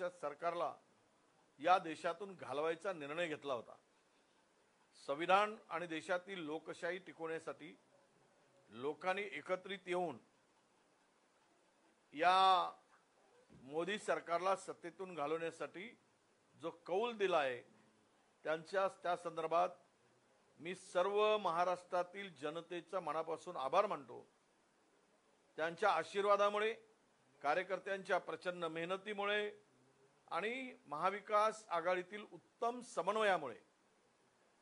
काँग्रेसच्या सरकारला या देशातून घालवायचा निर्णय घेतला होता। संविधान आणि देशातील लोकशाही टिकवण्यासाठी लोकांनी एकत्रित येऊन या मोदी सरकारला सत्तेतून घालवण्यासाठी जो कौल दिला आहे त्या संदर्भात मी सर्व महाराष्ट्रातील जनतेचा मनापासून आभार मानतो। त्यांच्या आशीर्वादामुळे, कार्यकर्त्यांच्या प्रचंड मेहनतीमुळे आणि महाविकास आघाडीतील उत्तम समन्वयामुळे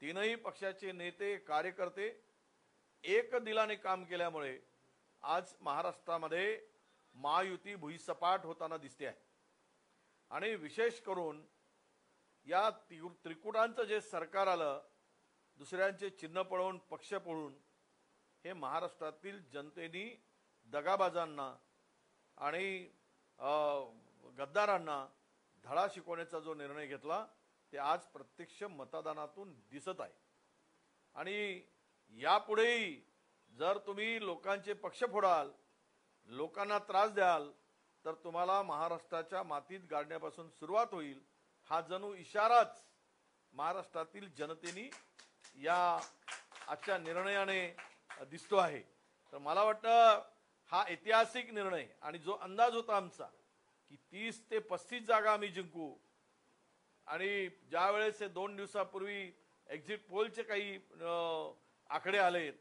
तीनही पक्षाचे नेते कार्यकर्ते एक दिलाने काम केल्यामुळे आज महाराष्ट्रामध्ये महायुती भुईसपाट होताना दिसते आहे। आणि विशेष करून या त्रिकुटांचं जे सरकार आलं, दुसऱ्यांचे चिन्ह पळवून पक्ष पळून, हे महाराष्ट्रातील जनतेने दगाबाजांना आणि गद्दारांना धडा शिकवण्याचा जो निर्णय घेतला ते आज प्रत्यक्ष मतदानातून दिसत आहे। आणि यापुढेही जर तुम्ही लोकांचे पक्ष फोडाल, लोकांना त्रास द्याल, तर तुम्हाला महाराष्ट्राच्या मातीत गाडण्यापासून सुरुवात होईल, हा जणू इशाराच महाराष्ट्रातील जनतेने या आजच्या निर्णयाने दिसतो आहे। तर मला वाटतं हा ऐतिहासिक निर्णय आणि जो अंदाज होता आमचा की 30 ते 35 जागा आम्ही जिंकू, आणि ज्या वेळेस 2 दिवसापूर्वी एक्झिट पोलचे काही आकडे आलेत,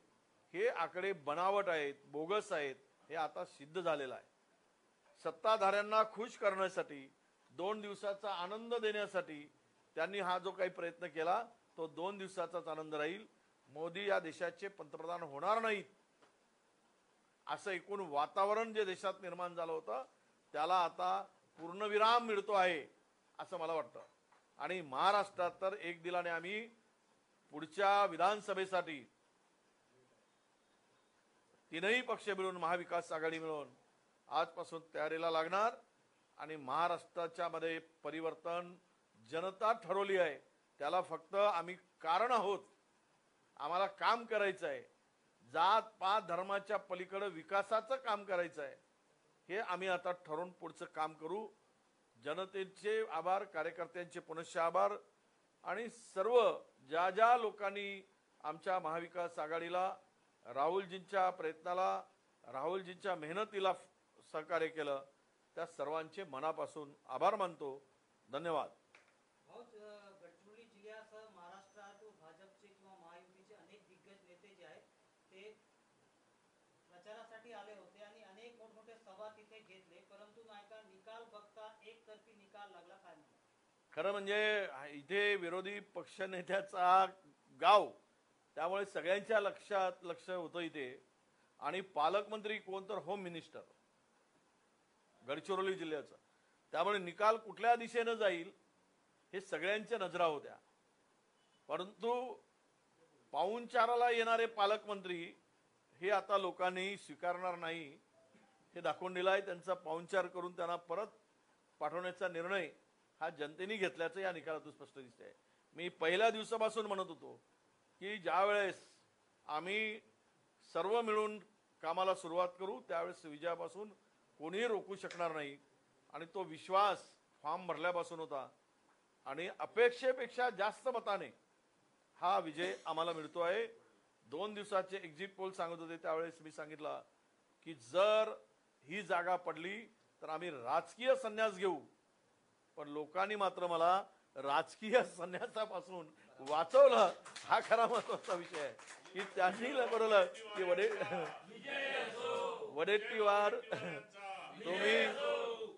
हे आकडे बनावट आहेत, बोगस आहेत, हे आता सिद्ध झालेलं आहे। सत्ताधाऱ्यांना खुश करण्यासाठी, 2 दिवसाचा आनंद देण्यासाठी त्यांनी हा जो काही प्रयत्न केला तो 2 दिवसाचाच आनंद राहील। मोदी या देशाचे पंतप्रधान होणार नाहीत असं एकूण वातावरण जे देशात निर्माण झालं होतं त्याला आता पूर्णविराम मिळतो आहे असं मला वाटतं। आणि महाराष्ट्रात तर एक दिलाने आम्ही पुढच्या विधानसभेसाठी तीनही पक्ष मिळून, महाविकास आघाडी मिळून आजपासून तयारीला लागणार। आणि महाराष्ट्राच्या मध्ये परिवर्तन जनता ठरवली आहे, त्याला फक्त आम्ही कारण आहोत। आम्हाला काम करायचं आहे, जात पात धर्माच्या पलीकडे विकासाचं काम करायचं आहे, हे आम्ही आता ठरवून पुढचं काम करू। जनतेचे आभार, कार्यकर्त्यांचे पुनश्च आभार, आणि सर्व ज्या लोकांनी आमच्या महाविकास आघाडीला, राहुलजींच्या प्रयत्नाला, राहुलजींच्या मेहनतीला सहकार्य केलं, त्या सर्वांचे मनापासून आभार मानतो। धन्यवाद। गडचिरोली जिल्ह्यासह महाराष्ट्रात भाजपचे किंवा महायुतीचे अनेक दिग्गज नेते जे आहेत ते प्रचारासाठी आले होते आणि अनेक मोठमोठे सभा तिथे घेतले, परंतु नायका निकाल बघता एकतर्फी निकाल लागला। काय खरं म्हणजे इथे विरोधी पक्ष नेत्याचा गाव, त्यामुळे सगळ्यांच्या लक्ष होतं इथे। आणि पालकमंत्री कोण, तर होम मिनिस्टर गडचिरोली जिल्ह्याचा, त्यामुळे निकाल कुठल्या दिशेने जाईल हे सगळ्यांच्या नजरा होत्या। परंतु पाहुणचाराला येणारे पालकमंत्री हे आता लोकांनी स्वीकारणार नाही हे दाखवून दिलं आहे। त्यांचा पाहुणचार करून त्यांना परत पाठवण्याचा निर्णय हा जनतेने घेतल्याचं या निकालातून स्पष्ट दिसते आहे। मी पहिल्या दिवसापासून म्हणत होतो की ज्या वेळेस आम्ही सर्व मिळून कामाला सुरुवात करू त्यावेळेस विजयापासून कोणीही रोखू शकणार नाही, आणि तो विश्वास फॉर्म भरल्यापासून होता। आणि अपेक्षेपेक्षा जास्त मताने हा विजय आम्हाला मिळतो आहे। 2 दिवसाचे एक्झिट पोल सांगत होते त्यावेळेस मी सांगितलं की जर ही जागा पडली तर आम्ही राजकीय संन्यास घेऊ, पण लोकांनी मात्र मला राजकीय संन्यासापासून वाचवलं। हा खरा महत्त्वाचा विषय आहे की त्यांनी बरोबर की वडेट्टीवार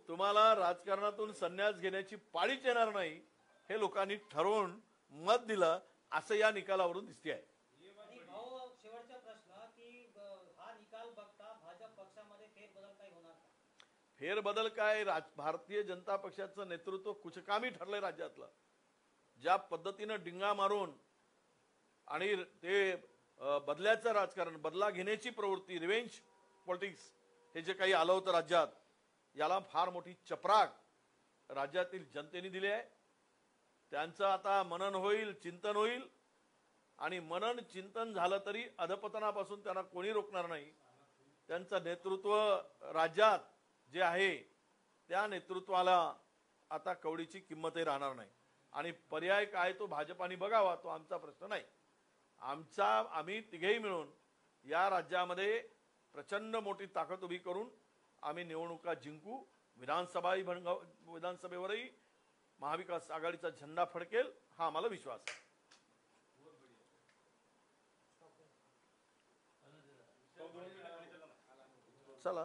तुम्हाला राजकारणातून संन्यास घेण्याची पाळीच येणार नाही हे लोकांनी ठरवून मत दिलं असं या निकालावरून दिसते आहे। शेवटचा प्रश्न की हा निकाल बघता भाजप पक्षामध्ये फेरबदल काही होणार का? फेरबदल काय, भारतीय जनता पक्षाचं नेतृत्व कुचकामी ठरलंय राज्यातलं। ज्या पद्धतीनं डिंगा मारून आणि ते बदल्याचं राजकारण, बदला घेण्याची प्रवृत्ती, रिव्हेंज पॉलिटिक्स हे जे काही आलं होतं राज्यात, याला फार मोठी चपराक राज्यातील जनतेने दिली आहे। त्यांचं आता मनन होईल, चिंतन होईल, आणि मनन चिंतन झालं तरी अधपतनापासून त्यांना कोणी रोखणार नाही। त्यांचं नेतृत्व राज्यात जे आहे त्या नेतृत्वाला आता कवडीची किंमतही राहणार नाही आणि पर्याय काय तो भाजपाने बघावा, तो आमचा प्रश्न नाही. आम्ही तिघेही मिळून या राज्यामध्ये प्रचंड मोठी ताकद उभी करून आम्ही निवडणुका जिंकू. विधानसभेवरही महाविकास आघाडीचा झेंडा फडकेल हा आम्हाला विश्वास आहे. चला.